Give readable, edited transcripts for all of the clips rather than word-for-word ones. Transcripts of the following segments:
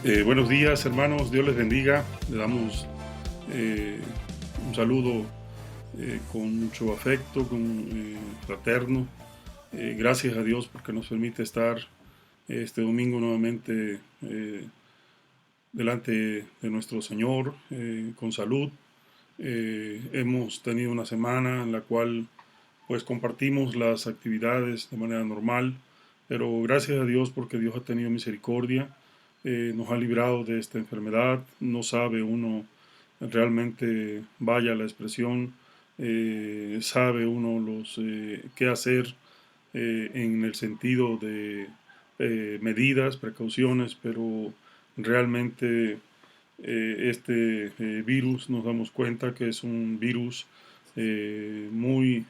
Buenos días, hermanos, Dios les bendiga. Le damos eh, un saludo con mucho afecto, fraterno. Gracias a Dios porque nos permite estar este domingo nuevamente delante de nuestro Señor con salud. Hemos tenido una semana en la cual pues compartimos las actividades de manera normal, pero gracias a Dios porque Dios ha tenido misericordia, nos ha librado de esta enfermedad. No sabe uno realmente, vaya la expresión, sabe uno qué hacer en el sentido de medidas, precauciones, pero realmente este virus nos damos cuenta que es un virus muy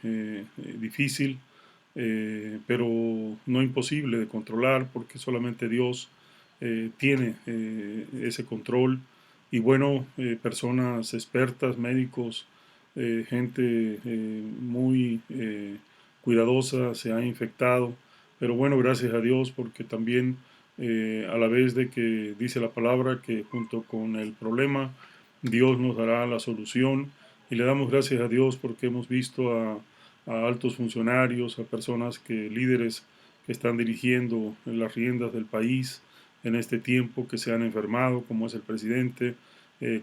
difícil, pero no imposible de controlar porque solamente Dios tiene ese control. Y bueno, personas expertas, médicos, gente muy cuidadosa se ha infectado, pero bueno, gracias a Dios porque también a la vez de que dice la palabra que junto con el problema Dios nos dará la solución, y le damos gracias a Dios porque hemos visto a altos funcionarios, a personas líderes que están dirigiendo las riendas del país en este tiempo, que se han enfermado, como es el presidente,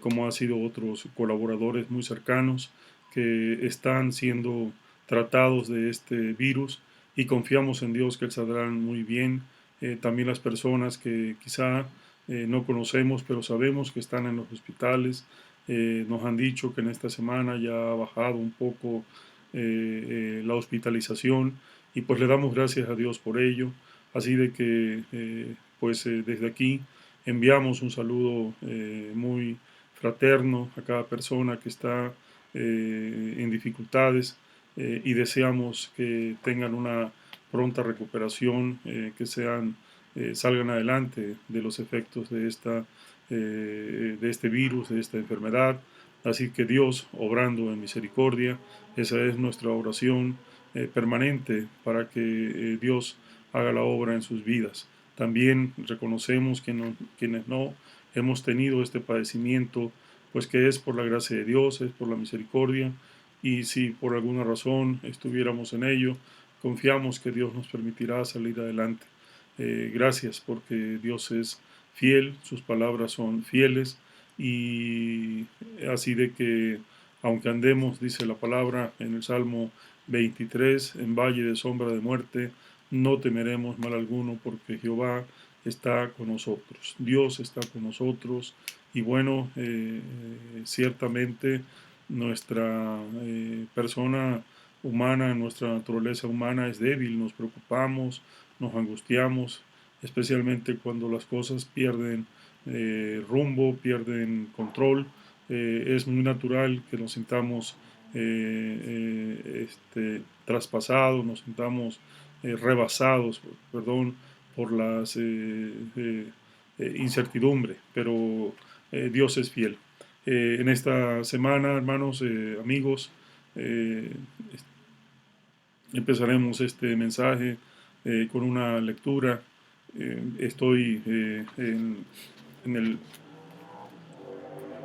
como han sido otros colaboradores muy cercanos que están siendo tratados de este virus, y confiamos en Dios que saldrán muy bien. También las personas que quizá no conocemos, pero sabemos que están en los hospitales, nos han dicho que en esta semana ya ha bajado un poco la hospitalización, y pues le damos gracias a Dios por ello. Así de que desde aquí enviamos un saludo muy fraterno a cada persona que está en dificultades, y deseamos que tengan una pronta recuperación, salgan adelante de los efectos de este virus, de esta enfermedad. Así que Dios, obrando en misericordia, esa es nuestra oración permanente para que Dios haga la obra en sus vidas. También reconocemos que quienes no hemos tenido este padecimiento, pues que es por la gracia de Dios, es por la misericordia, y si por alguna razón estuviéramos en ello, confiamos que Dios nos permitirá salir adelante. Gracias porque Dios es fiel, sus palabras son fieles, y así de que aunque andemos, dice la palabra en el Salmo 23, en valle de sombra de muerte, no temeremos mal alguno porque Jehová está con nosotros. Dios está con nosotros, y bueno, ciertamente nuestra persona humana, nuestra naturaleza humana es débil, nos preocupamos, nos angustiamos, especialmente cuando las cosas pierden rumbo, pierden control. Es muy natural que nos sintamos traspasados, nos sintamos rebasados, perdón, por las incertidumbre, pero Dios es fiel. En esta semana, hermanos, amigos, eh, empezaremos este mensaje con una lectura. Estoy en el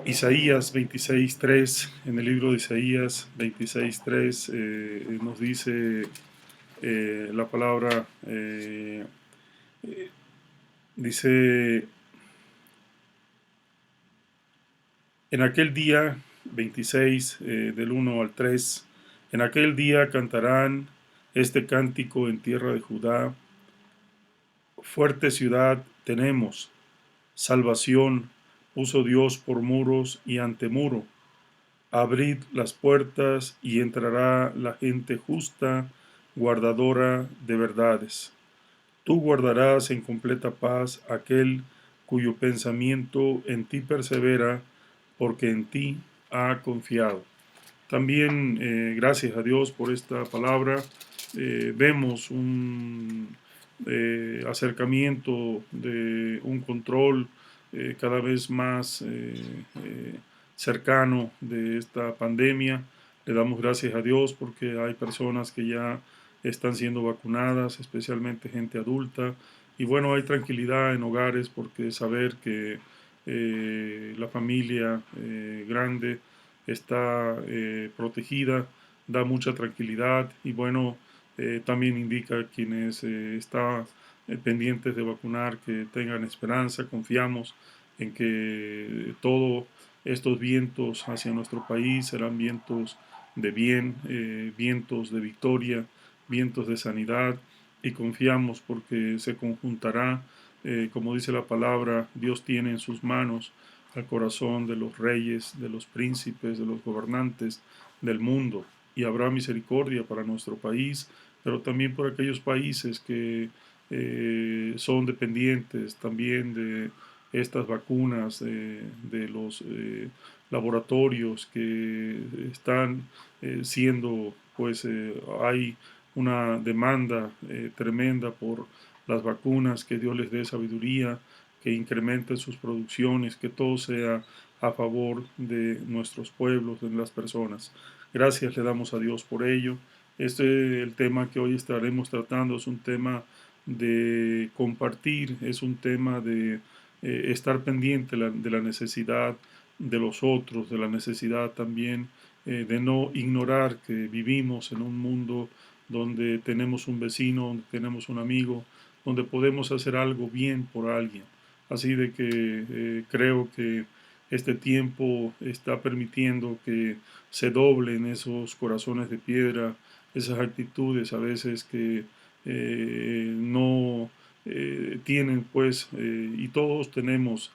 Isaías 26:3, en el libro de Isaías 26:3, nos dice la palabra, dice, en aquel día 26, del 1 al 3, en aquel día cantarán este cántico en tierra de Judá: fuerte ciudad tenemos, salvación puso Dios por muros y antemuro. Abrid las puertas y entrará la gente justa, guardadora de verdades. Tú guardarás en completa paz aquel cuyo pensamiento en ti persevera, porque en ti ha confiado. También, gracias a Dios por esta palabra, vemos un acercamiento de un control cada vez más cercano de esta pandemia. Le damos gracias a Dios porque hay personas que ya están siendo vacunadas, especialmente gente adulta, Y bueno, hay tranquilidad en hogares porque saber que la familia grande está protegida da mucha tranquilidad y bueno, también indica a quienes están pendientes de vacunar que tengan esperanza, confiamos en que todos estos vientos hacia nuestro país serán vientos de bien, vientos de victoria, vientos de sanidad y confiamos porque se conjuntará, como dice la palabra, Dios tiene en sus manos al corazón de los reyes, de los príncipes, de los gobernantes del mundo y habrá misericordia para nuestro país, pero también por aquellos países que son dependientes también de estas vacunas, de los laboratorios que están siendo, pues hay una demanda tremenda por las vacunas, que Dios les dé sabiduría, que incrementen sus producciones, que todo sea a favor de nuestros pueblos, de las personas. Gracias le damos a Dios por ello. El tema que hoy estaremos tratando es un tema de compartir, es un tema de estar pendiente de la necesidad de los otros, de la necesidad también de no ignorar que vivimos en un mundo donde tenemos un vecino, donde tenemos un amigo, donde podemos hacer algo bien por alguien. Así de que creo que este tiempo está permitiendo que se doblen esos corazones de piedra, esas actitudes a veces que no tienen pues, y todos tenemos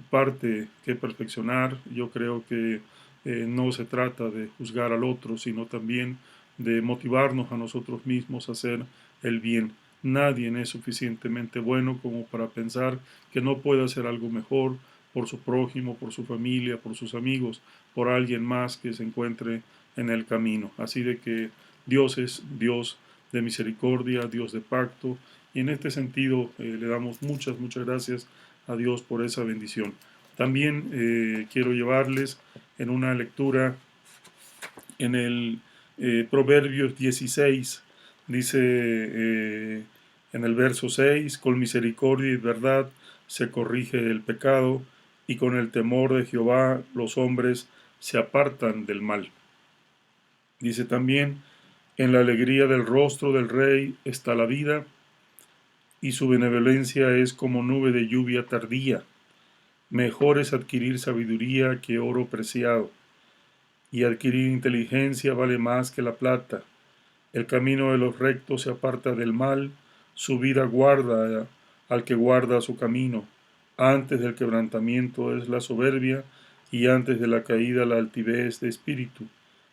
parte que perfeccionar. Yo creo que no se trata de juzgar al otro, sino también de motivarnos a nosotros mismos a hacer el bien. Nadie es suficientemente bueno como para pensar que no puede hacer algo mejor por su prójimo, por su familia, por sus amigos, por alguien más que se encuentre en el camino. Así de que Dios es Dios de misericordia, Dios de pacto, y en este sentido le damos muchas gracias a Dios por esa bendición. También quiero llevarles en una lectura en el Proverbios 16, dice en el verso 6, con misericordia y verdad se corrige el pecado, y con el temor de Jehová los hombres se apartan del mal. Dice también, en la alegría del rostro del rey está la vida, y su benevolencia es como nube de lluvia tardía. Mejor es adquirir sabiduría que oro preciado, y adquirir inteligencia vale más que la plata. El camino de los rectos se aparta del mal, su vida guarda al que guarda su camino. Antes del quebrantamiento es la soberbia, y antes de la caída la altivez de espíritu.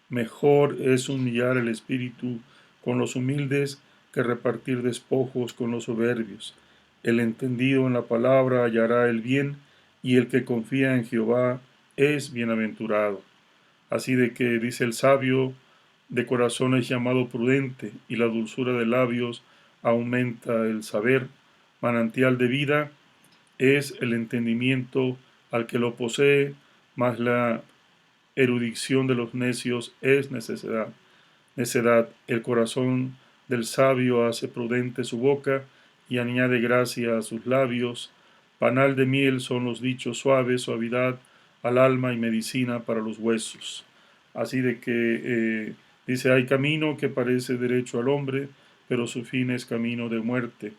Mejor es humillar el espíritu con los humildes que repartir despojos con los soberbios. El entendido en la palabra hallará el bien, y el que confía en Jehová es bienaventurado. Así de que dice el sabio, de corazón es llamado prudente, y la dulzura de labios aumenta el saber. Manantial de vida es el entendimiento al que lo posee, mas la erudición de los necios es necedad. Necedad, el corazón del sabio hace prudente su boca, y añade gracia a sus labios. Panal de miel son los dichos suaves, suavidad al alma y medicina para los huesos. Así de que dice, hay camino que parece derecho al hombre, pero su fin es camino de muerte.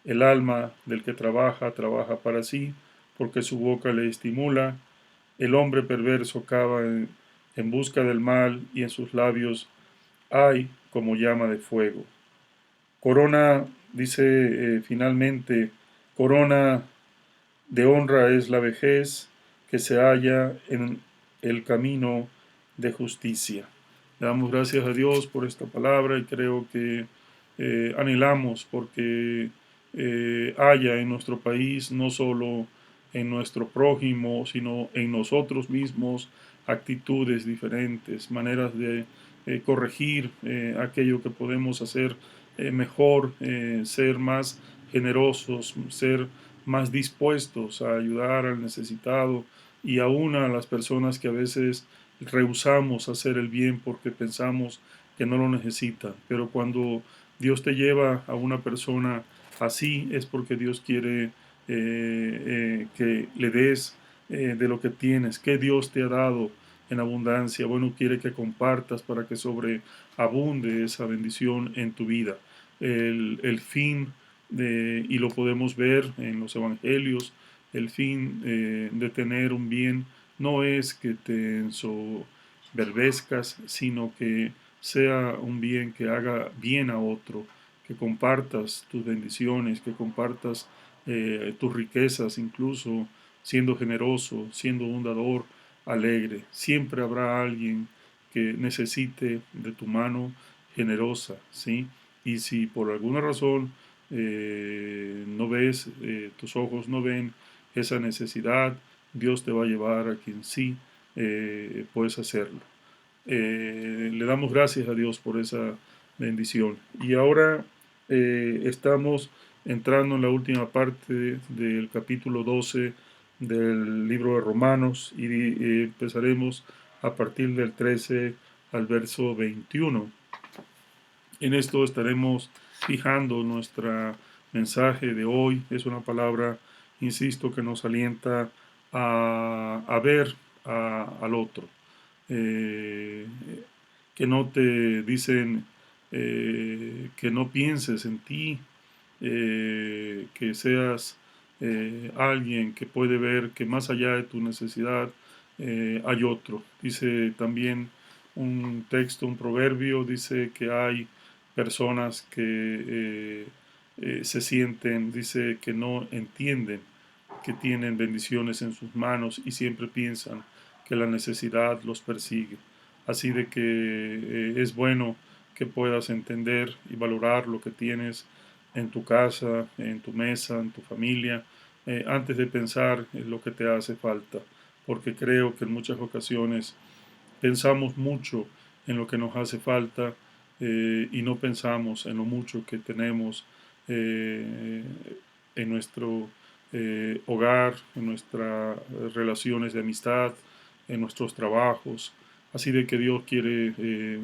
El alma del que trabaja, trabaja para sí, porque su boca le estimula. El hombre perverso cava en busca del mal, y en sus labios hay como llama de fuego. Corona, dice finalmente, corona de honra es la vejez que se halla en el camino de justicia. Le damos gracias a Dios por esta palabra y creo que anhelamos porque haya en nuestro país, no solo en nuestro prójimo, sino en nosotros mismos, actitudes diferentes, maneras de corregir aquello que podemos hacer mejor, ser más generosos, ser más dispuestos a ayudar al necesitado y aún a las personas que a veces rehusamos hacer el bien porque pensamos que no lo necesitan. Pero cuando Dios te lleva a una persona así es porque Dios quiere que le des de lo que tienes, que Dios te ha dado en abundancia. Bueno, quiere que compartas para que sobreabunde esa bendición en tu vida. El fin, y lo podemos ver en los evangelios, el fin de tener un bien no es que te ensoberbezcas, sino que sea un bien que haga bien a otro, que compartas tus bendiciones, que compartas tus riquezas, incluso siendo generoso, siendo un dador alegre. Siempre habrá alguien que necesite de tu mano generosa, ¿sí? Y si por alguna razón no ves, tus ojos no ven esa necesidad, Dios te va a llevar a quien sí puedes hacerlo. Le damos gracias a Dios por esa bendición. Y ahora estamos entrando en la última parte del capítulo 12 del libro de Romanos y empezaremos a partir del 13 al verso 21. En esto estaremos fijando nuestro mensaje de hoy. Es una palabra, insisto, que nos alienta a ver al otro. Eh, que no te dicen que no pienses en ti, que seas alguien que puede ver que más allá de tu necesidad hay otro. Dice también un texto, un proverbio, dice que hay personas que se sienten, dice que no entienden que tienen bendiciones en sus manos y siempre piensan que la necesidad los persigue. Así de que es bueno que puedas entender y valorar lo que tienes en tu casa, en tu mesa, en tu familia, antes de pensar en lo que te hace falta, porque creo que en muchas ocasiones pensamos mucho en lo que nos hace falta y no pensamos en lo mucho que tenemos eh, en nuestro hogar, en nuestras relaciones de amistad, en nuestros trabajos. Así de que Dios quiere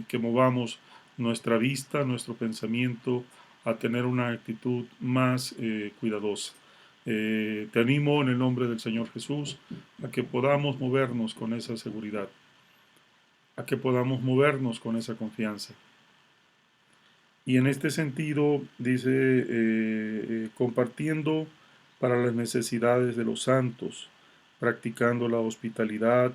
que movamos nuestra vista, nuestro pensamiento a tener una actitud más cuidadosa. Te animo en el nombre del Señor Jesús a que podamos movernos con esa seguridad, a que podamos movernos con esa confianza. Y en este sentido, dice, compartiendo para las necesidades de los santos, practicando la hospitalidad,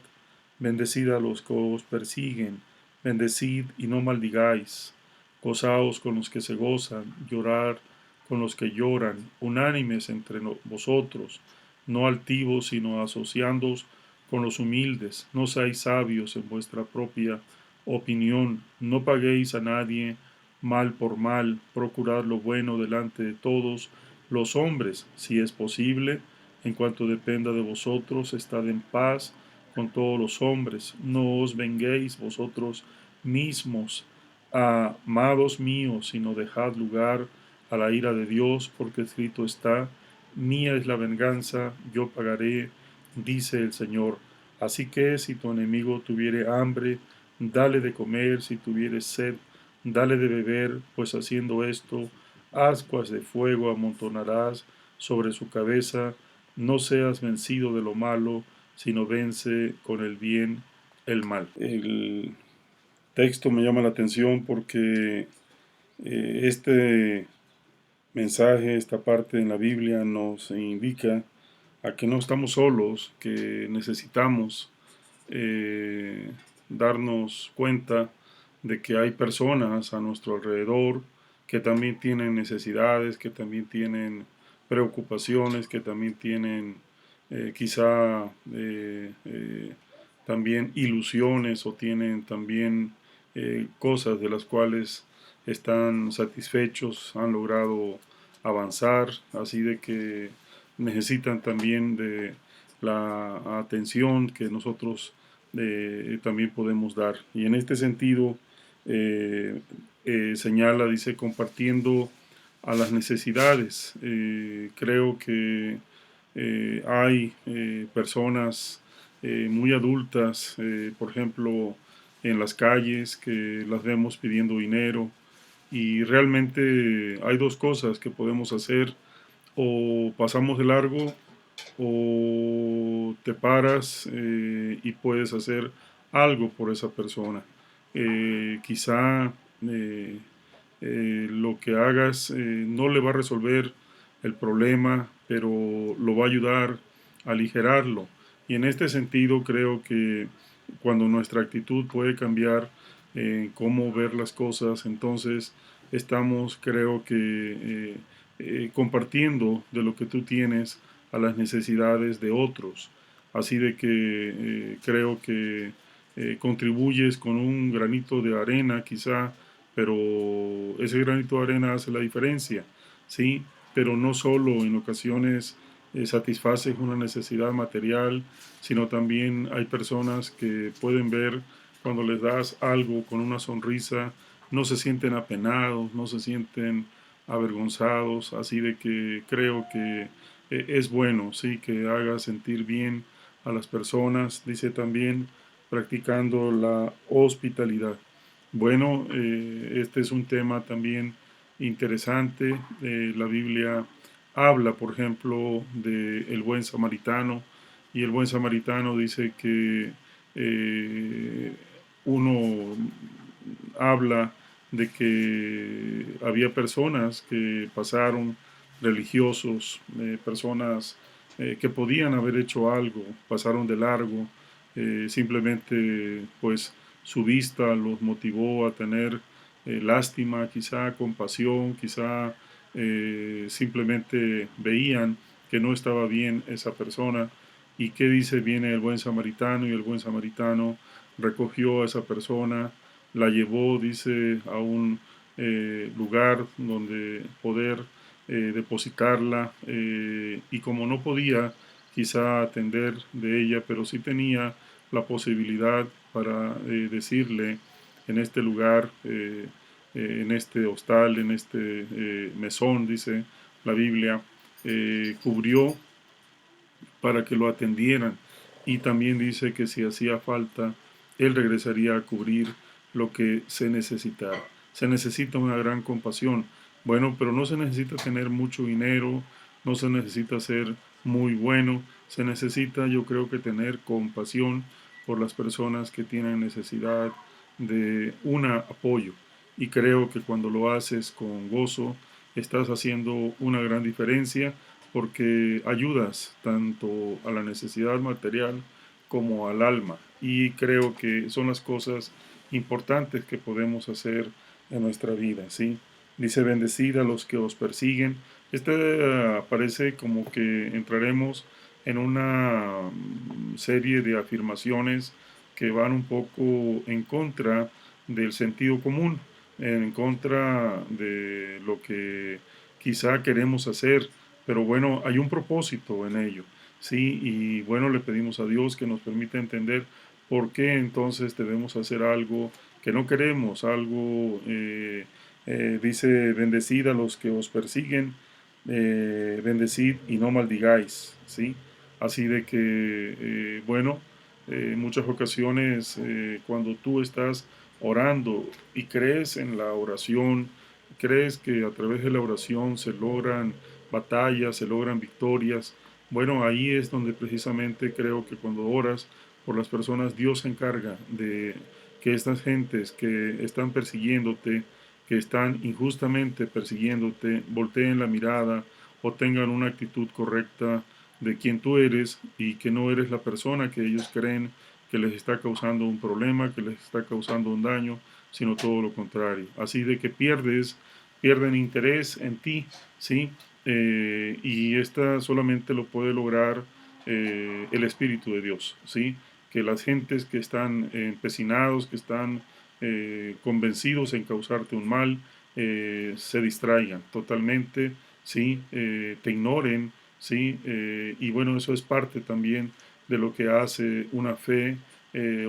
bendecid a los que os persiguen, bendecid y no maldigáis, gozaos con los que se gozan, llorar con los que lloran, unánimes entre vosotros, no altivos, sino asociándoos con los humildes, no seáis sabios en vuestra propia opinión, no paguéis a nadie mal por mal, procurad lo bueno delante de todos los hombres, si es posible, en cuanto dependa de vosotros, estad en paz con todos los hombres, no os venguéis vosotros mismos, amados míos, sino dejad lugar a la ira de Dios, porque escrito está, mía es la venganza, yo pagaré, dice el Señor. Así que si tu enemigo tuviere hambre, dale de comer, si tuviere sed, dale de beber, pues haciendo esto, ascuas de fuego amontonarás sobre su cabeza, no seas vencido de lo malo, sino vence con el bien el mal. El texto me llama la atención porque este mensaje, esta parte en la Biblia nos indica a que no estamos solos, que necesitamos eh, darnos cuenta de que hay personas a nuestro alrededor que también tienen necesidades, que también tienen preocupaciones, que también tienen quizá también ilusiones o tienen también cosas de las cuales están satisfechos, han logrado avanzar, así de que necesitan también de la atención que nosotros también podemos dar. Y en este sentido, señala, dice, compartiendo a las necesidades. Creo que hay personas muy adultas, por ejemplo, en las calles, que las vemos pidiendo dinero, Y realmente hay dos cosas que podemos hacer: o pasamos de largo o te paras y puedes hacer algo por esa persona. Quizá lo que hagas no le va a resolver el problema, pero lo va a ayudar a aligerarlo. Y en este sentido creo que cuando nuestra actitud puede cambiar cómo ver las cosas, entonces estamos, creo que, compartiendo de lo que tú tienes a las necesidades de otros. Así de que creo que contribuyes con un granito de arena quizá, pero ese granito de arena hace la diferencia, ¿sí? Pero no solo en ocasiones satisfaces una necesidad material, sino también hay personas que pueden ver cuando les das algo con una sonrisa, no se sienten apenados, no se sienten avergonzados, así de que creo que es bueno, sí, que haga sentir bien a las personas, dice también practicando la hospitalidad. Bueno, este es un tema también interesante. La Biblia habla, por ejemplo, de el buen samaritano, y el buen samaritano dice que uno habla de que había personas que pasaron, religiosos, personas que podían haber hecho algo, pasaron de largo, simplemente pues su vista los motivó a tener lástima, quizá compasión, quizá simplemente veían que no estaba bien esa persona. ¿Y qué dice? Viene el buen samaritano, y el buen samaritano recogió a esa persona, la llevó, dice, a un lugar donde poder depositarla, y como no podía quizá atender de ella, pero sí tenía la posibilidad para decirle en este lugar, en este hostal, en este mesón, dice la Biblia, cubrió para que lo atendieran. Y también dice que si hacía falta, él regresaría a cubrir lo que se necesitara. Se necesita una gran compasión. Bueno, pero no se necesita tener mucho dinero, no se necesita ser muy bueno, se necesita, yo creo, que tener compasión por las personas que tienen necesidad de un apoyo. Y creo que cuando lo haces con gozo, estás haciendo una gran diferencia, porque ayudas tanto a la necesidad material como al alma. Y creo que son las cosas importantes que podemos hacer en nuestra vida, ¿sí? Dice: bendecid a los que os persiguen. Parece como que entraremos en una serie de afirmaciones que van un poco en contra del sentido común, en contra de lo que quizá queremos hacer, pero bueno, hay un propósito en ello, ¿sí? Y bueno, le pedimos a Dios que nos permita entender por qué entonces debemos hacer algo que no queremos, algo, dice: bendecid a los que os persiguen, bendecid y no maldigáis, ¿sí? Así de que, bueno, en muchas ocasiones cuando tú estás orando y crees en la oración, crees que a través de la oración se logran batallas, se logran victorias, bueno, ahí es donde precisamente creo que cuando oras por las personas, Dios se encarga de que estas gentes que están persiguiéndote, que están injustamente persiguiéndote, volteen la mirada o tengan una actitud correcta de quién tú eres, y que no eres la persona que ellos creen que les está causando un problema, que les está causando un daño, sino todo lo contrario. Así de que pierden interés en ti, ¿sí? Y esta solamente lo puede lograr el Espíritu de Dios, ¿sí? Que las gentes que están empecinados, que están convencidos en causarte un mal, se distraigan totalmente, ¿sí? Te ignoren, ¿sí? Y bueno, eso es parte también de lo que hace una fe,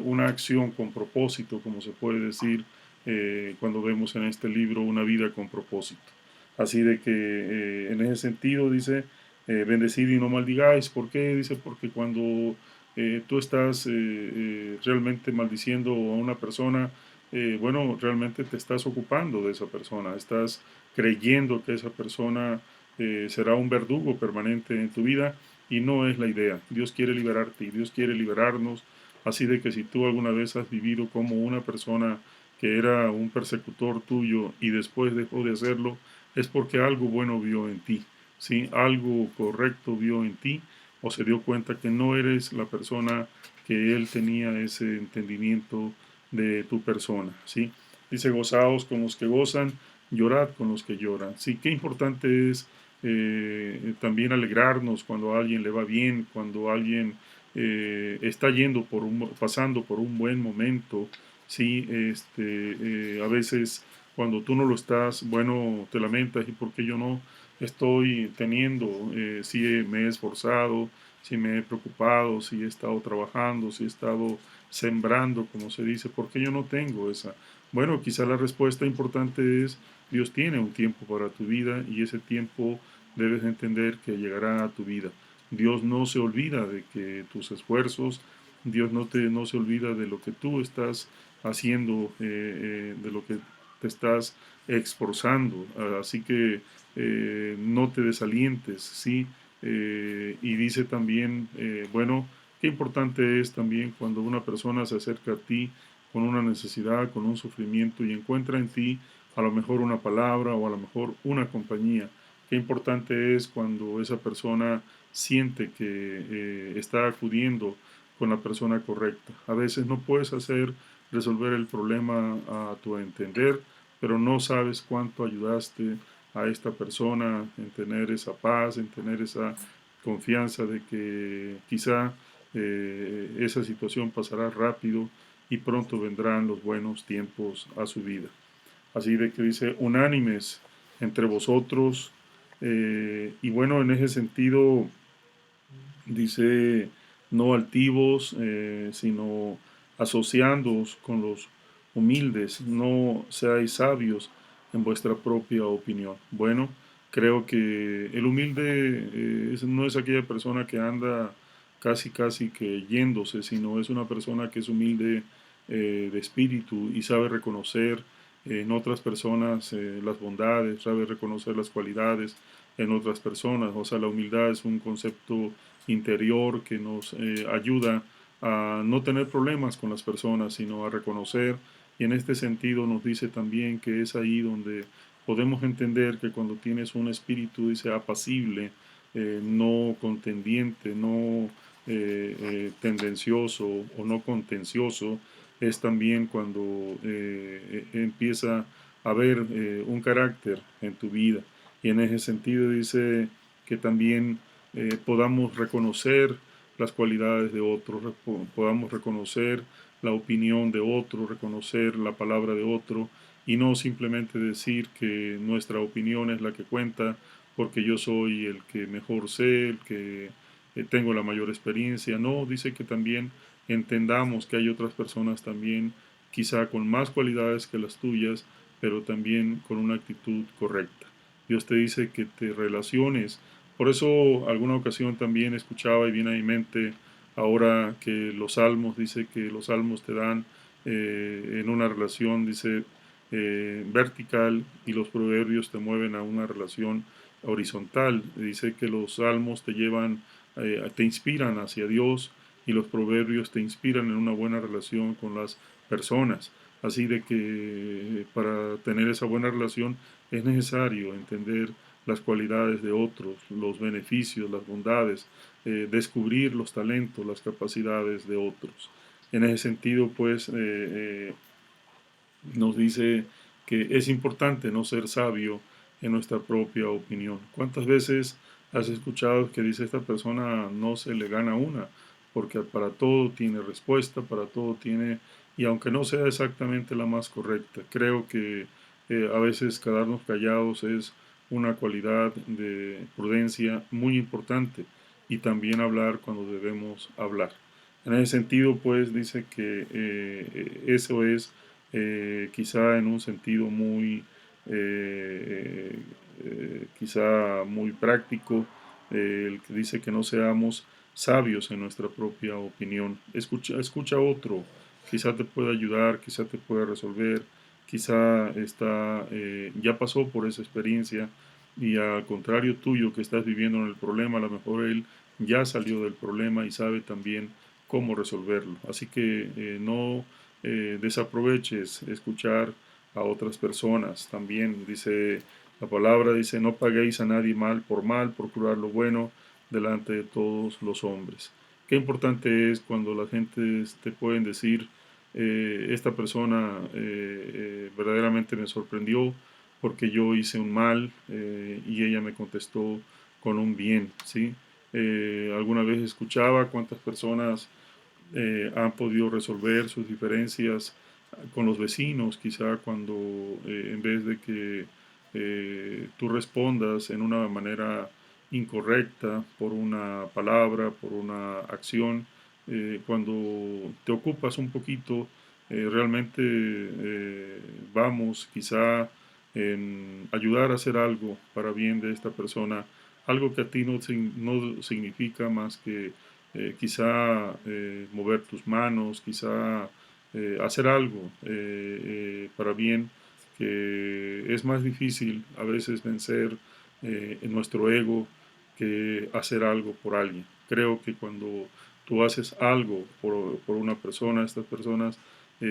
una acción con propósito, como se puede decir cuando vemos en este libro una vida con propósito. Así de que en ese sentido dice: bendecid y no maldigáis. ¿Por qué? Dice: porque cuando tú estás realmente maldiciendo a una persona, bueno, realmente te estás ocupando de esa persona, estás creyendo que esa persona será un verdugo permanente en tu vida y no es la idea. Dios quiere liberarte y Dios quiere liberarnos. Así de que si tú alguna vez has vivido como una persona que era un persecutor tuyo y después dejó de hacerlo, es porque algo bueno vio en ti, ¿sí? Algo correcto vio en ti o se dio cuenta que no eres la persona que él tenía ese entendimiento de tu persona, ¿sí? Dice, gozaos con los que gozan, llorad con los que lloran. Sí, qué importante es también alegrarnos cuando a alguien le va bien, cuando alguien está pasando por un buen momento, sí, a veces cuando tú no lo estás, bueno, te lamentas y por qué yo no estoy teniendo, si me he esforzado, si me he preocupado, si he estado trabajando, si he estado sembrando, como se dice, ¿por qué yo no tengo esa? Bueno, quizá la respuesta importante es, Dios tiene un tiempo para tu vida y ese tiempo debes entender que llegará a tu vida. Dios no se olvida de que tus esfuerzos, Dios no se olvida de lo que tú estás haciendo, de lo que te estás esforzando. Así que no te desalientes, ¿sí? Y dice también, bueno, qué importante es también cuando una persona se acerca a ti con una necesidad, con un sufrimiento y encuentra en ti a lo mejor una palabra o a lo mejor una compañía. Qué importante es cuando esa persona siente que está acudiendo con la persona correcta. A veces no puedes resolver el problema a tu entender, pero no sabes cuánto ayudaste a esta persona en tener esa paz, en tener esa confianza de que quizá esa situación pasará rápido y pronto vendrán los buenos tiempos a su vida. Así de que dice, unánimes entre vosotros, y bueno, en ese sentido dice, no altivos, sino asociándoos con los humildes, no seáis sabios en vuestra propia opinión. Bueno, creo que el humilde no es aquella persona que anda casi que yéndose, sino es una persona que es humilde de espíritu y sabe reconocer en otras personas las bondades, sabe reconocer las cualidades en otras personas. O sea, la humildad es un concepto interior que nos ayuda a no tener problemas con las personas, sino a reconocer. Y en este sentido nos dice también que es ahí donde podemos entender que cuando tienes un espíritu, dice, apacible, no contendiente, no tendencioso o no contencioso, es también cuando empieza a haber un carácter en tu vida. Y en ese sentido dice que también podamos reconocer las cualidades de otro, podamos reconocer la opinión de otro, reconocer la palabra de otro y no simplemente decir que nuestra opinión es la que cuenta porque yo soy el que mejor sé, el que tengo la mayor experiencia. No, dice que también entendamos que hay otras personas también quizá con más cualidades que las tuyas, pero también con una actitud correcta. Dios te dice que te relaciones. Por eso alguna ocasión también escuchaba y viene a mi mente ahora que los salmos, dice que los salmos te dan en una relación, dice, vertical y los proverbios te mueven a una relación horizontal. Dice que los salmos te llevan, te inspiran hacia Dios y los proverbios te inspiran en una buena relación con las personas. Así de que para tener esa buena relación es necesario entender las cualidades de otros, los beneficios, las bondades, descubrir los talentos, las capacidades de otros. En ese sentido, pues, nos dice que es importante no ser sabio en nuestra propia opinión. ¿Cuántas veces has escuchado que dice esta persona no se le gana una? Porque para todo tiene respuesta, para todo tiene, y aunque no sea exactamente la más correcta, creo que a veces quedarnos callados es una cualidad de prudencia muy importante y también hablar cuando debemos hablar. En ese sentido, pues dice que eso es quizá en un sentido muy, quizá muy práctico, el que dice que no seamos sabios en nuestra propia opinión. Escucha a otro, quizá te pueda ayudar, quizá te pueda resolver, quizá ya pasó por esa experiencia y al contrario tuyo que estás viviendo en el problema, a lo mejor él ya salió del problema y sabe también cómo resolverlo. Así que no desaproveches escuchar a otras personas. También dice la palabra, dice, no paguéis a nadie mal, procurar lo bueno delante de todos los hombres. Qué importante es cuando la gente te pueden decir, esta persona verdaderamente me sorprendió porque yo hice un mal y ella me contestó con un bien, ¿sí? Alguna vez escuchaba cuántas personas han podido resolver sus diferencias con los vecinos, quizá cuando en vez de que tú respondas en una manera incorrecta por una palabra, por una acción, cuando te ocupas un poquito, realmente vamos quizá en ayudar a hacer algo para bien de esta persona, algo que a ti no significa más que quizá mover tus manos, quizá hacer algo para bien, que es más difícil a veces vencer en nuestro ego que hacer algo por alguien. Creo que cuando tú haces algo por una persona, estas personas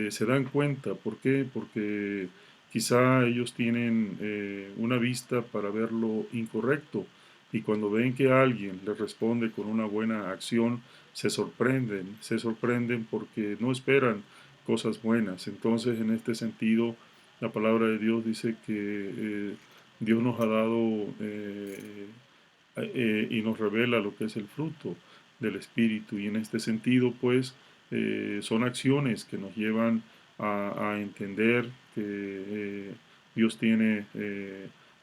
se dan cuenta. ¿Por qué? Porque quizá ellos tienen una vista para ver lo incorrecto y cuando ven que alguien les responde con una buena acción, se sorprenden porque no esperan cosas buenas. Entonces, en este sentido, la palabra de Dios dice que Dios nos ha dado y nos revela lo que es el fruto del Espíritu. Y en este sentido, pues, son acciones que nos llevan a entender que Dios tiene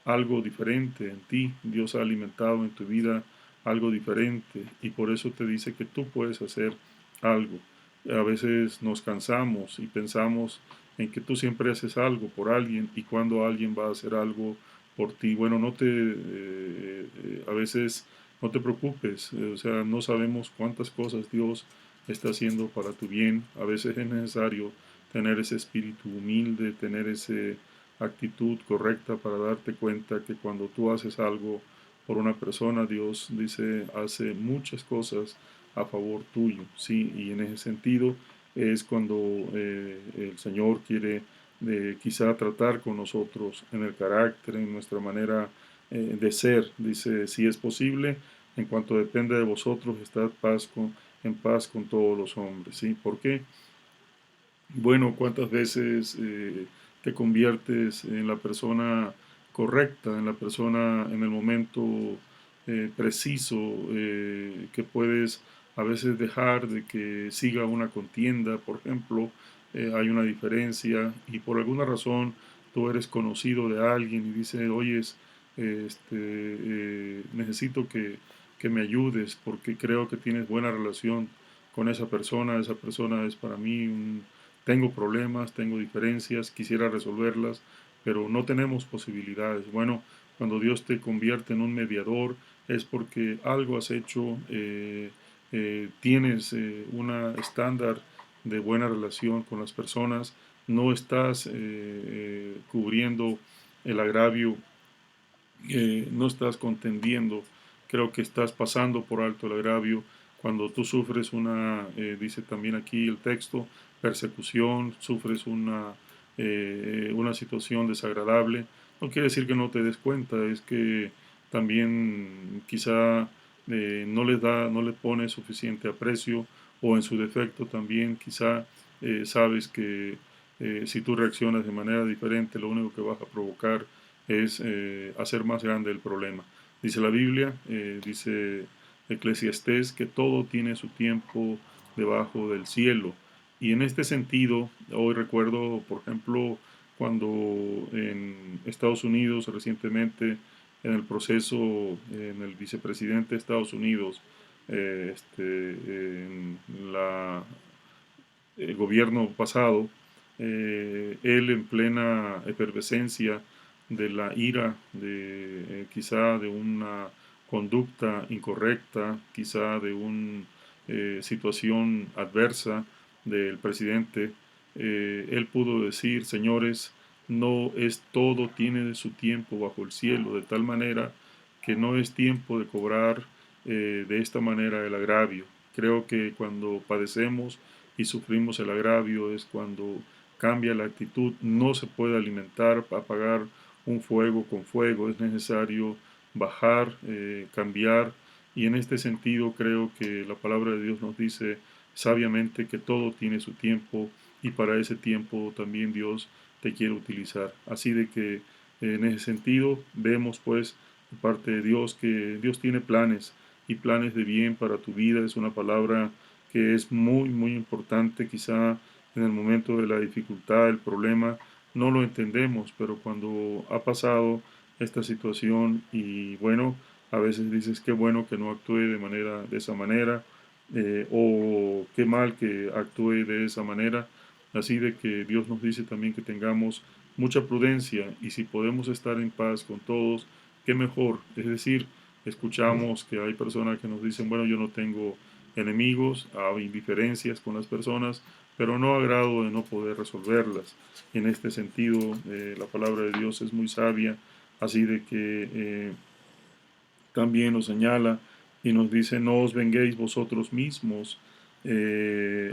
algo diferente en ti. Dios ha alimentado en tu vida algo diferente y por eso te dice que tú puedes hacer algo. A veces nos cansamos y pensamos en que tú siempre haces algo por alguien y cuando alguien va a hacer algo por ti. Bueno, a veces no te preocupes, o sea, no sabemos cuántas cosas Dios está haciendo para tu bien. A veces es necesario tener ese espíritu humilde, tener esa actitud correcta para darte cuenta que cuando tú haces algo por una persona, Dios dice, hace muchas cosas a favor tuyo, ¿sí? Y en ese sentido es cuando el Señor quiere quizá tratar con nosotros en el carácter, en nuestra manera de ser. Dice, si es posible, en cuanto depende de vosotros, estad en paz con todos los hombres. ¿Sí? ¿Por qué? Bueno, ¿cuántas veces te conviertes en la persona correcta, en la persona en el momento preciso, que puedes a veces dejar de que siga una contienda, por ejemplo, hay una diferencia y por alguna razón tú eres conocido de alguien y dice, oyes, necesito que me ayudes porque creo que tienes buena relación con esa persona es para mí tengo problemas, tengo diferencias, quisiera resolverlas, pero no tenemos posibilidades. Bueno, cuando Dios te convierte en un mediador es porque algo has hecho, tienes una estándar de buena relación con las personas, no estás cubriendo el agravio, no estás contendiendo, creo que estás pasando por alto el agravio. Cuando tú sufres dice también aquí el texto, persecución, sufres una situación desagradable, no quiere decir que no te des cuenta, es que también quizá no le pones suficiente aprecio o en su defecto también quizá sabes que si tú reaccionas de manera diferente, lo único que vas a provocar es hacer más grande el problema. Dice la Biblia, dice Eclesiastés, que todo tiene su tiempo debajo del cielo. Y en este sentido, hoy recuerdo, por ejemplo, cuando en Estados Unidos recientemente, en el proceso, en el vicepresidente de Estados Unidos, en el gobierno pasado, él en plena efervescencia de la ira, quizá de una conducta incorrecta, quizá de una situación adversa, del presidente, él pudo decir, señores, no es todo, tiene su tiempo bajo el cielo, de tal manera que no es tiempo de cobrar de esta manera el agravio. Creo que cuando padecemos y sufrimos el agravio es cuando cambia la actitud. No se puede alimentar, apagar un fuego con fuego, es necesario bajar, cambiar, y en este sentido creo que la palabra de Dios nos dice sabiamente que todo tiene su tiempo y para ese tiempo también Dios te quiere utilizar. Así de que en ese sentido vemos pues de parte de Dios que Dios tiene planes y planes de bien para tu vida. Es una palabra que es muy, muy importante. Quizá en el momento de la dificultad, el problema, no lo entendemos, pero cuando ha pasado esta situación y bueno, a veces dices qué bueno que no actúe de esa manera, o qué mal que actúe de esa manera. Así de que Dios nos dice también que tengamos mucha prudencia y si podemos estar en paz con todos, qué mejor. Es decir, escuchamos que hay personas que nos dicen, bueno, yo no tengo enemigos, hay diferencias con las personas, pero no agrado de no poder resolverlas. En este sentido, la palabra de Dios es muy sabia, así de que también nos señala y nos dice, no os venguéis vosotros mismos,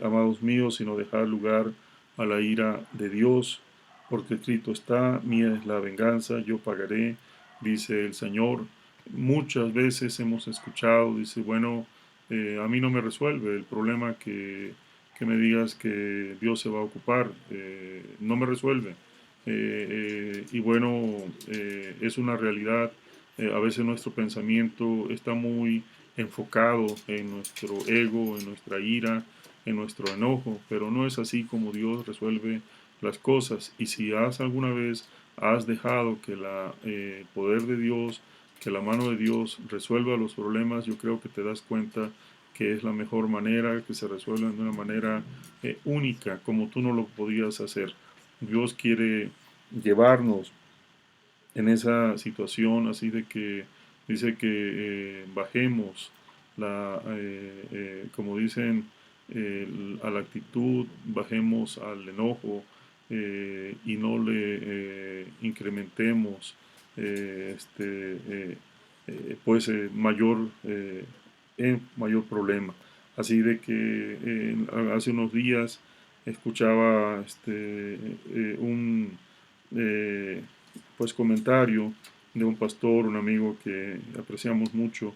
amados míos, sino dejad lugar a la ira de Dios, porque escrito está, mía es la venganza, yo pagaré, dice el Señor. Muchas veces hemos escuchado, dice, bueno, a mí no me resuelve el problema que me digas que Dios se va a ocupar, no me resuelve. Y bueno, es una realidad. A veces nuestro pensamiento está muy enfocado en nuestro ego, en nuestra ira, en nuestro enojo, pero no es así como Dios resuelve las cosas. Y si alguna vez has dejado que el poder de Dios, que la mano de Dios resuelva los problemas, yo creo que te das cuenta que es la mejor manera, que se resuelven de una manera única, como tú no lo podías hacer. Dios quiere llevarnos en esa situación, así de que dice que bajemos como dicen, a la actitud, bajemos al enojo, y no le incrementemos pues mayor problema. Así de que hace unos días escuchaba un eh, pues comentario de un pastor, un amigo que apreciamos mucho,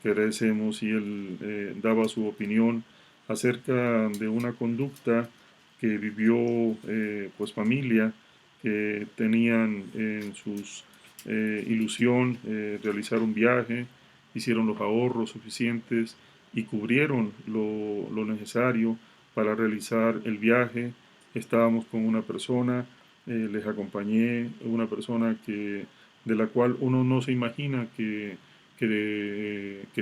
que agradecemos, y él daba su opinión acerca de una conducta que vivió pues familia que tenían en sus ilusión realizar un viaje, hicieron los ahorros suficientes y cubrieron lo necesario para realizar el viaje. Estábamos con una persona, les acompañé, una persona de la cual uno no se imagina que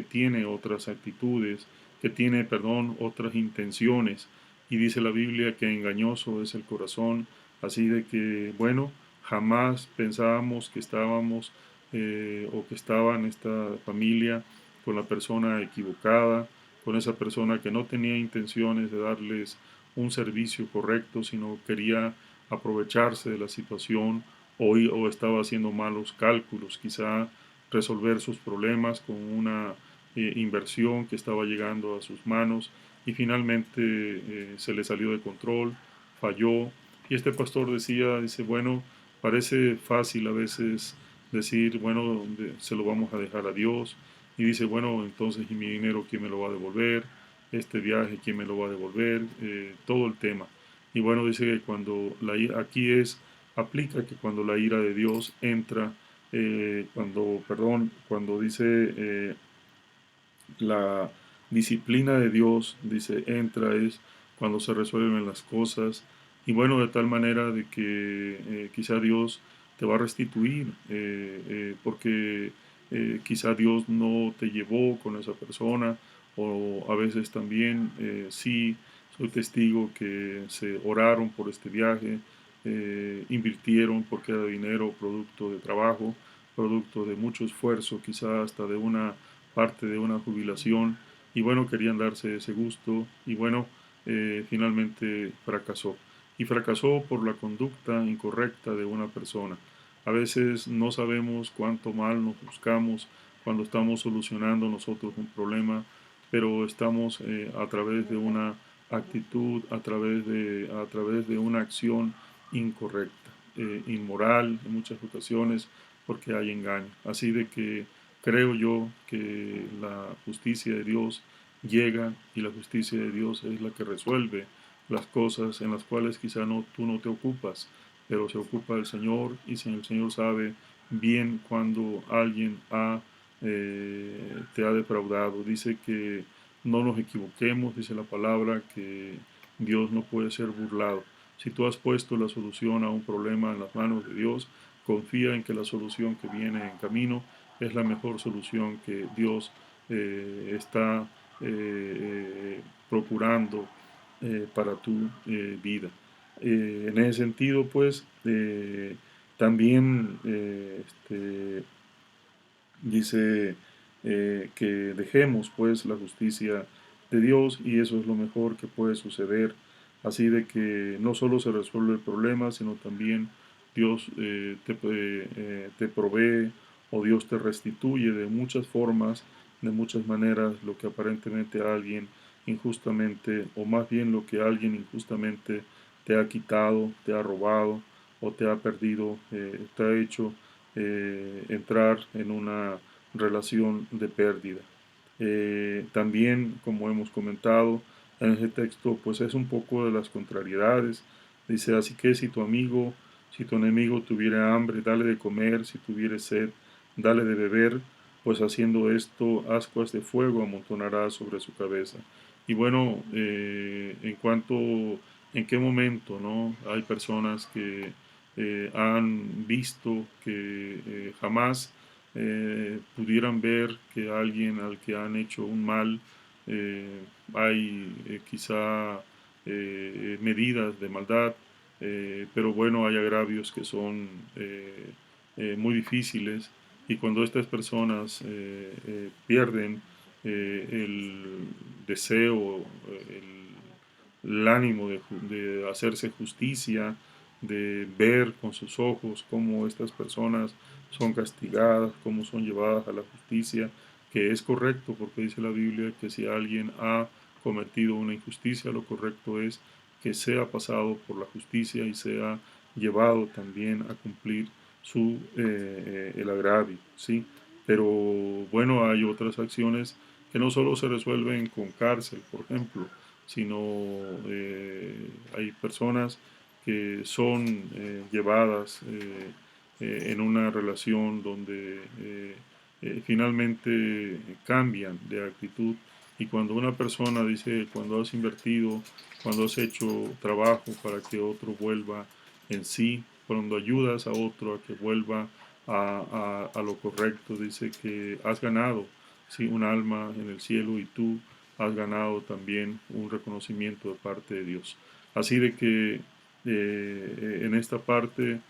tiene otras actitudes, que tiene, perdón, otras intenciones. Y dice la Biblia que engañoso es el corazón, así de que, bueno, jamás pensábamos que estábamos o que estaba en esta familia con la persona equivocada, con esa persona que no tenía intenciones de darles un servicio correcto, sino quería aprovecharse de la situación o estaba haciendo malos cálculos, quizá resolver sus problemas con una inversión que estaba llegando a sus manos y finalmente se le salió de control, falló. Y este pastor dice, bueno, parece fácil a veces decir, bueno, se lo vamos a dejar a Dios. Y dice, bueno, entonces, ¿y mi dinero quién me lo va a devolver? Este viaje, ¿quién me lo va a devolver? Todo el tema. Y bueno, dice que aquí aplica que cuando la ira de Dios entra, cuando dice la disciplina de Dios, dice, entra es cuando se resuelven las cosas. Y bueno, de tal manera de que quizá Dios te va a restituir, porque quizá Dios no te llevó con esa persona, o a veces también sí, soy testigo que se oraron por este viaje, invirtieron porque era dinero, producto de trabajo, producto de mucho esfuerzo, quizá hasta de una parte de una jubilación, y bueno, querían darse ese gusto, y bueno, finalmente fracasó. Y fracasó por la conducta incorrecta de una persona. A veces no sabemos cuánto mal nos buscamos cuando estamos solucionando nosotros un problema, pero estamos a través de una actitud, a través de una acción incorrecta, inmoral en muchas ocasiones, porque hay engaño. Así de que creo yo que la justicia de Dios llega y la justicia de Dios es la que resuelve las cosas en las cuales quizá tú no te ocupas, pero se ocupa el Señor, y si el Señor sabe bien cuando alguien te ha defraudado. Dice que no nos equivoquemos, dice la palabra, que Dios no puede ser burlado. Si tú has puesto la solución a un problema en las manos de Dios, confía en que la solución que viene en camino es la mejor solución que Dios está procurando para tu vida. En ese sentido, pues, también dice que dejemos, pues, la justicia de Dios, y eso es lo mejor que puede suceder. Así de que no solo se resuelve el problema, sino también Dios te provee, o Dios te restituye de muchas formas, de muchas maneras, lo que aparentemente alguien injustamente, o más bien lo que alguien injustamente te ha quitado, te ha robado o te ha perdido, te ha hecho entrar en una relación de pérdida. También, como hemos comentado en ese texto, pues es un poco de las contrariedades. Dice, así que si tu enemigo tuviera hambre, dale de comer; si tuviere sed, dale de beber, pues haciendo esto, ascuas de fuego amontonará sobre su cabeza. Y bueno, en qué momento, ¿no? Hay personas que han visto que jamás pudieran ver que alguien al que han hecho un mal, hay quizá medidas de maldad, pero bueno, hay agravios que son muy difíciles, y cuando estas personas pierden el deseo, el ánimo de hacerse justicia, de ver con sus ojos cómo estas personas son castigadas, cómo son llevadas a la justicia, que es correcto, porque dice la Biblia que si alguien ha cometido una injusticia, lo correcto es que sea pasado por la justicia y sea llevado también a cumplir el agravio, ¿sí? Pero bueno, hay otras acciones que no solo se resuelven con cárcel, por ejemplo, sino hay personas que son llevadas en una relación donde finalmente cambian de actitud. Y cuando una persona dice, cuando has invertido, cuando has hecho trabajo para que otro vuelva en sí, cuando ayudas a otro a que vuelva a lo correcto, dice que has ganado, sí, un alma en el cielo, y tú has ganado también un reconocimiento de parte de Dios. Así de que en esta parte,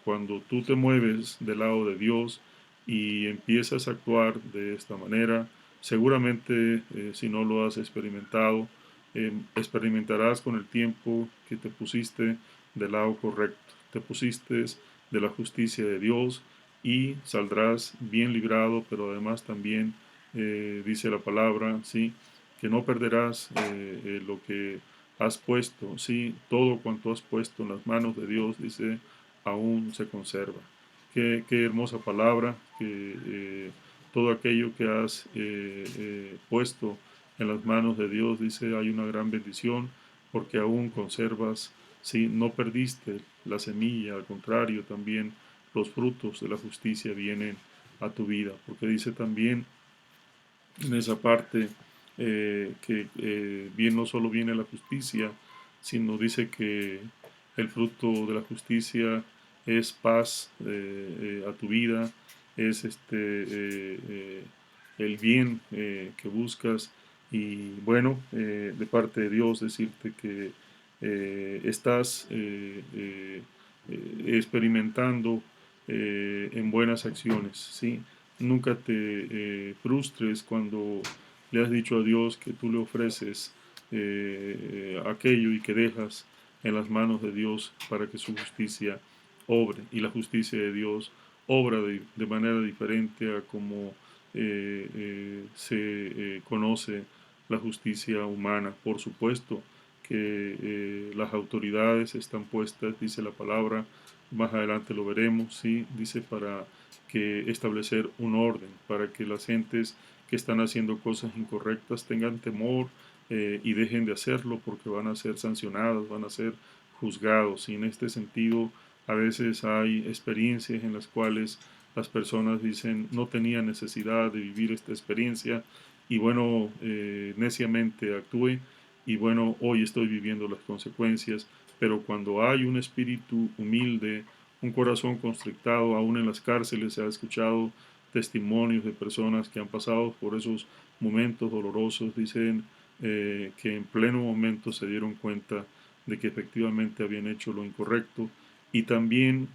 cuando tú te mueves del lado de Dios y empiezas a actuar de esta manera, seguramente si no lo has experimentado, experimentarás con el tiempo que te pusiste del lado correcto, te pusiste de la justicia de Dios, y saldrás bien librado, pero además también dice la palabra, ¿sí?, que no perderás lo que has puesto, ¿sí? Todo cuanto has puesto en las manos de Dios, dice, aún se conserva. Qué hermosa palabra, que todo aquello que has puesto en las manos de Dios, dice, hay una gran bendición, porque aún conservas, ¿sí? No perdiste la semilla, al contrario, también los frutos de la justicia vienen a tu vida, porque dice también en esa parte que bien no solo viene la justicia, sino dice que el fruto de la justicia es paz a tu vida, es el bien que buscas. Y bueno, de parte de Dios decirte que estás experimentando en buenas acciones, ¿sí? Nunca te frustres cuando le has dicho a Dios que tú le ofreces aquello y que dejas en las manos de Dios para que su justicia obre. Y la justicia de Dios obra de manera diferente a como se conoce la justicia humana. Por supuesto que las autoridades están puestas, dice la palabra, más adelante lo veremos, ¿sí? Dice para que establecer un orden, para que las gentes que están haciendo cosas incorrectas tengan temor y dejen de hacerlo porque van a ser sancionados, van a ser juzgados. Y en este sentido, a veces hay experiencias en las cuales las personas dicen no tenía necesidad de vivir esta experiencia y bueno, neciamente actué y bueno, hoy estoy viviendo las consecuencias, pero cuando hay un espíritu humilde, un corazón constrictado, aún en las cárceles se ha escuchado testimonios de personas que han pasado por esos momentos dolorosos, dicen que en pleno momento se dieron cuenta de que efectivamente habían hecho lo incorrecto y también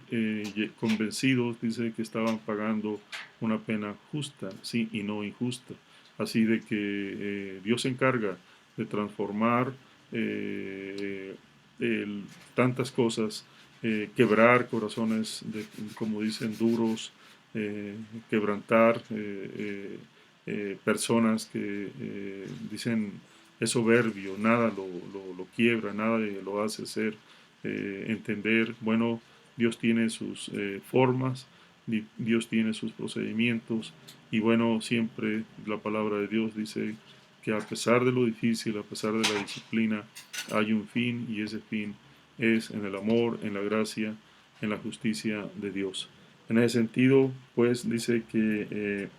convencidos, dice que estaban pagando una pena justa, sí, y no injusta. Así de que Dios se encarga de transformar eh, tantas cosas, quebrar corazones, como dicen, duros, quebrantar personas que dicen es soberbio, nada lo quiebra, nada lo hace ser, entender, bueno, Dios tiene sus formas, Dios tiene sus procedimientos y bueno, siempre la palabra de Dios dice que a pesar de lo difícil, a pesar de la disciplina, hay un fin y ese fin es en el amor, en la gracia, en la justicia de Dios. En ese sentido, pues dice que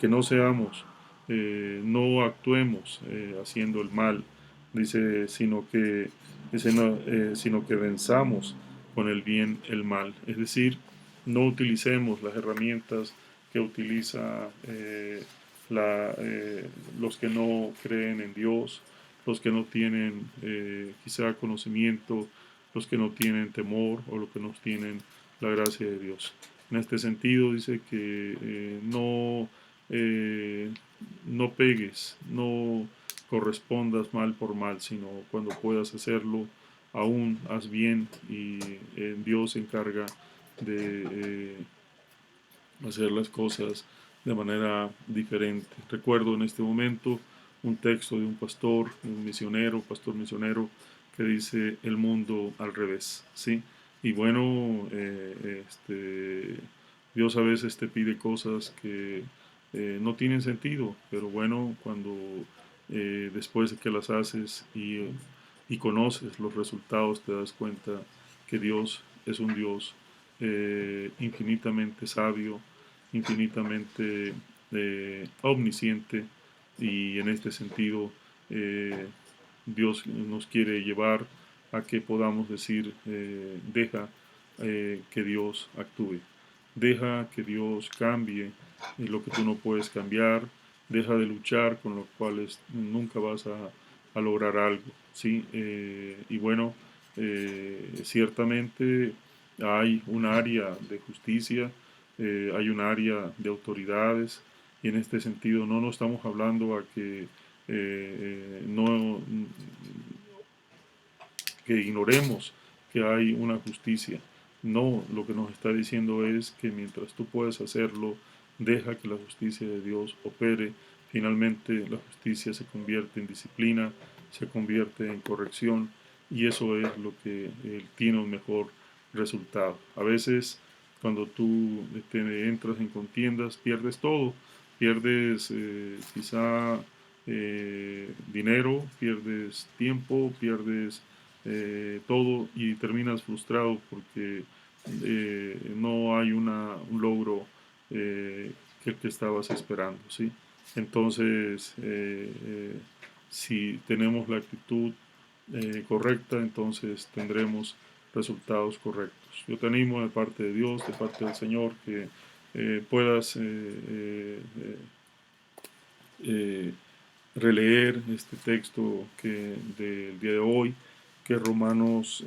no seamos, no actuemos haciendo el mal, dice, sino que venzamos con el bien el mal. Es decir, no utilicemos las herramientas que utiliza los que no creen en Dios, los que no tienen quizá conocimiento, los que no tienen temor o los que no tienen la gracia de Dios. En este sentido dice que eh, no pegues, no correspondas mal por mal, sino cuando puedas hacerlo, aún haz bien y Dios se encarga de hacer las cosas de manera diferente. Recuerdo en este momento un texto de un pastor, un misionero, pastor misionero, que dice el mundo al revés, ¿sí? Y bueno, Dios a veces te pide cosas que no tienen sentido, pero bueno, cuando después de que las haces y conoces los resultados, te das cuenta que Dios es un Dios infinitamente sabio, infinitamente omnisciente y en este sentido Dios nos quiere llevar a que podamos decir deja que Dios actúe, deja que Dios cambie lo que tú no puedes cambiar, deja de luchar con los cuales nunca vas a lograr algo, ¿sí? Y bueno, ciertamente hay un área de justicia, hay un área de autoridades y en este sentido no nos estamos hablando a no, que ignoremos que hay una justicia. No, lo que nos está diciendo es que mientras tú puedes hacerlo, deja que la justicia de Dios opere. Finalmente la justicia se convierte en disciplina, se convierte en corrección y eso es lo que tiene un mejor resultado. A veces cuando tú te entras en contiendas pierdes todo, pierdes quizá dinero, pierdes tiempo, pierdes todo y terminas frustrado porque no hay un logro que el que estabas esperando, ¿sí? Entonces, si tenemos la actitud correcta, entonces tendremos resultados correctos. Yo te animo de parte de Dios, de parte del Señor, que puedas eh, releer este texto del día de hoy, que es Romanos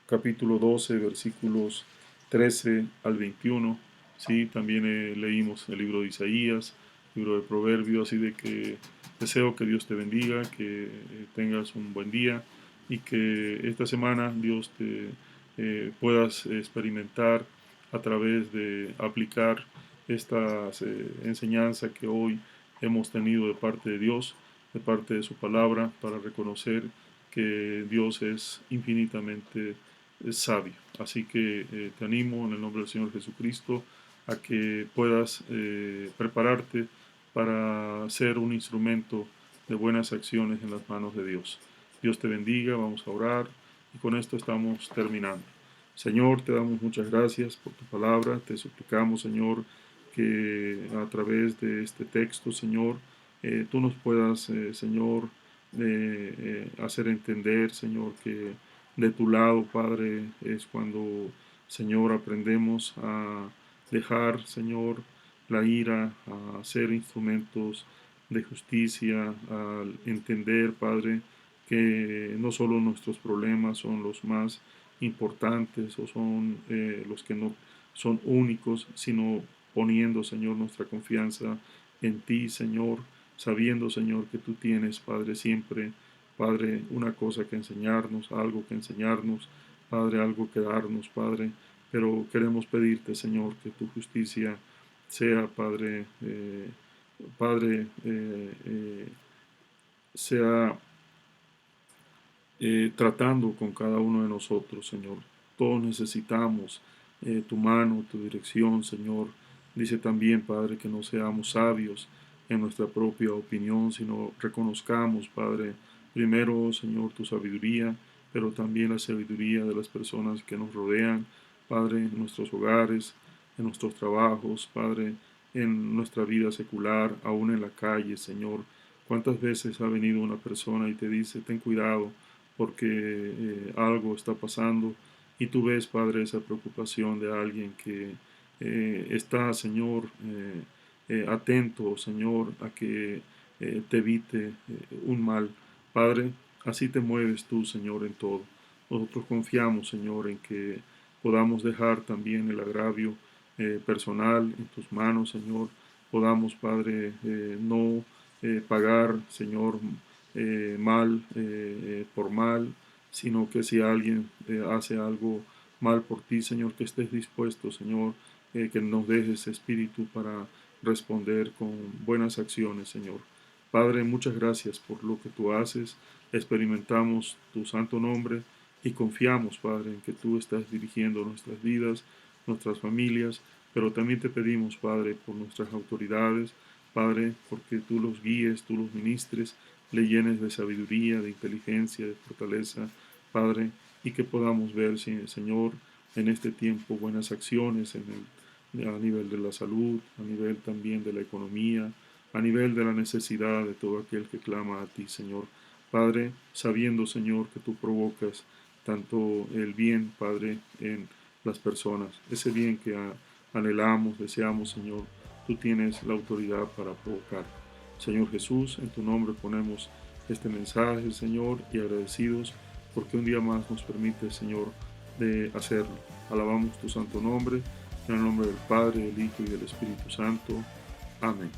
capítulo 12, versículos 13 al 21. Sí, también leímos el libro de Isaías, libro de Proverbios, así de que Deseo que Dios te bendiga, que tengas un buen día y que esta semana Dios te puedas experimentar a través de aplicar estas enseñanzas que hoy hemos tenido de parte de Dios, de parte de su palabra, para reconocer que Dios es infinitamente sabio. Así que te animo en el nombre del Señor Jesucristo a que puedas prepararte para ser un instrumento de buenas acciones en las manos de Dios. Dios te bendiga, vamos a orar y con esto estamos terminando. Señor, te damos muchas gracias por tu palabra, te suplicamos, Señor, que a través de este texto, Señor, tú nos puedas, Señor, hacer entender, Señor, que de tu lado, Padre, es cuando, Señor, aprendemos a dejar, Señor, la ira, a ser instrumentos de justicia, al entender, Padre, que no solo nuestros problemas son los más importantes o son los que no son únicos, sino poniendo, Señor, nuestra confianza en ti, Señor, sabiendo, Señor, que tú tienes, Padre, siempre, Padre, una cosa que enseñarnos, algo que enseñarnos, Padre, algo que darnos, Padre, pero queremos pedirte, Señor, que tu justicia sea, Padre, Padre, sea tratando con cada uno de nosotros, Señor. Todos necesitamos tu mano, tu dirección, Señor. Dice también, Padre, que no seamos sabios en nuestra propia opinión, sino reconozcamos, Padre, primero, Señor, tu sabiduría, pero también la sabiduría de las personas que nos rodean, Padre, en nuestros hogares, en nuestros trabajos, Padre, en nuestra vida secular, aún en la calle, Señor. ¿Cuántas veces ha venido una persona y te dice, ten cuidado, porque algo está pasando y tú ves, Padre, esa preocupación de alguien que está, Señor, atento, Señor, a que te evite un mal. Padre, así te mueves tú, Señor, en todo. Nosotros confiamos, Señor, en que podamos dejar también el agravio personal en tus manos, Señor. Podamos, Padre, no pagar, Señor, mal por mal, sino que si alguien hace algo mal por ti, Señor, que estés dispuesto, Señor, que nos dejes espíritu para responder con buenas acciones, Señor. Padre, muchas gracias por lo que tú haces. Experimentamos tu santo nombre y confiamos, Padre, en que tú estás dirigiendo nuestras vidas, nuestras familias, pero también te pedimos, Padre, por nuestras autoridades, Padre, porque tú los guíes, tú los ministres, le llenes de sabiduría, de inteligencia, de fortaleza, Padre, y que podamos ver, Señor, en este tiempo buenas acciones a nivel de la salud, a nivel también de la economía, a nivel de la necesidad de todo aquel que clama a ti, Señor. Padre, sabiendo, Señor, que tú provocas tanto el bien, Padre, en las personas, ese bien que anhelamos, deseamos, Señor, tú tienes la autoridad para provocar. Señor Jesús, en tu nombre ponemos este mensaje, Señor, y agradecidos porque un día más nos permite, Señor, de hacerlo. Alabamos tu santo nombre, en el nombre del Padre, del Hijo y del Espíritu Santo. Amén.